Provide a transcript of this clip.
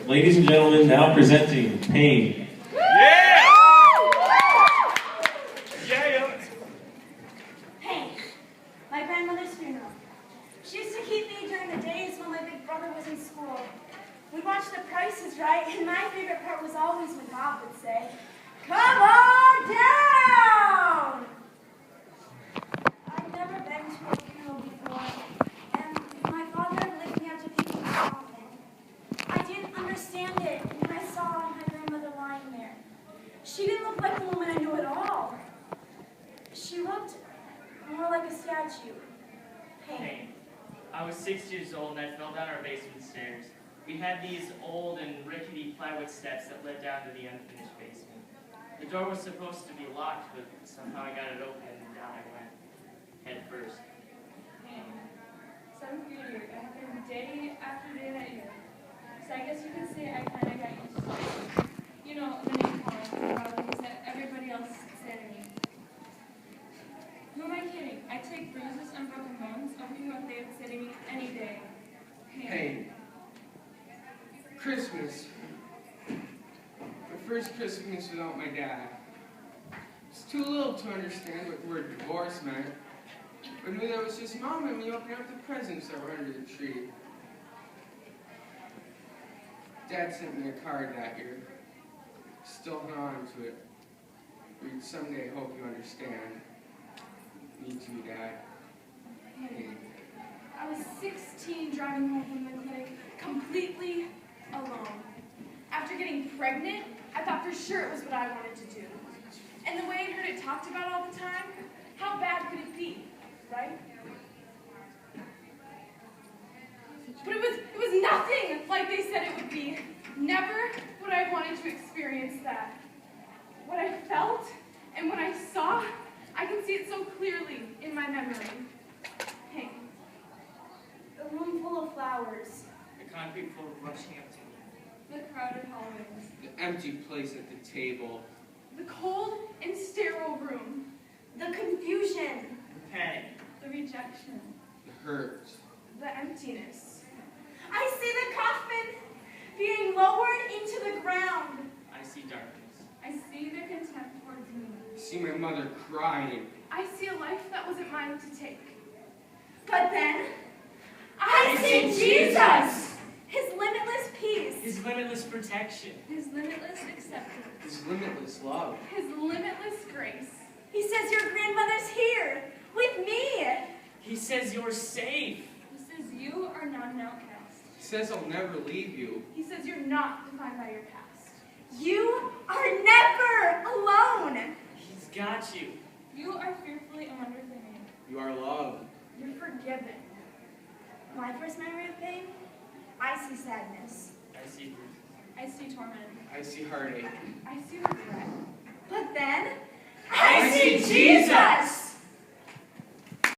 Ladies and gentlemen, now presenting Pain. Yeah! Yeah! Pain. My grandmother's funeral. She used to keep me during the days when my big brother was in school. We'd watch The Price is Right, and my favorite part was always when Bob would say, "Come on down!" I'd never been to a funeral before, and my father lived me up to people often. I didn't understand it when I saw my grandmother lying there. She didn't look like the woman I knew at all. She looked more like a statue. Pain. I was 6 years old and I fell down our basement stairs. We had these old and rickety plywood steps that led down to the unfinished basement. The door was supposed to be locked, but somehow I got it open and down I went, head first. Seventh grade year, it happened day after day that year. So I guess you could say I kind of got used to it. You know, the name calling, things that everybody else said to me. Who am I kidding? I take bruises and broken bones over what they would say to me any day. Pain. Christmas. The first Christmas without my dad. It's too little to understand what the word divorce meant. But I knew that was just Mom and me opening up the presents that were under the tree. Dad sent me a card that year. Still hung on to it. Read someday, hope you understand. Me too, Dad. Pain. I was 16 driving home from the clinic, completely alone. After getting pregnant, I thought for sure it was what I wanted to do. And the way I heard it talked about all the time, how bad could it be, right? But it was nothing like they said it would be. Never would I wanted to experience that. What I felt and what I saw, I can see it so clearly in my memory. Pain. A room full of flowers. The concrete floor rushing up to me. The crowded hallways. The empty place at the table. The cold and sterile room. The confusion. The panic. The rejection. The hurt. The emptiness. I see the coffin being lowered into the ground. I see darkness. I see their contempt towards me. I see my mother crying. I see a life that wasn't mine to take. But then, I see Jesus! His limitless peace. His limitless protection. His limitless acceptance. His limitless love. His limitless grace. He says your grandmother's here, with me. He says you're safe. He says you are not an outcast. He says I'll never leave you. He says you're not defined by your past. You are never alone. He's got you. You are fearfully and wonderfully made. You are loved. You're forgiven. My first memory of pain, I see sadness. I see bruises. I see torment. I see heartache. I see regret. But then, I see Jesus!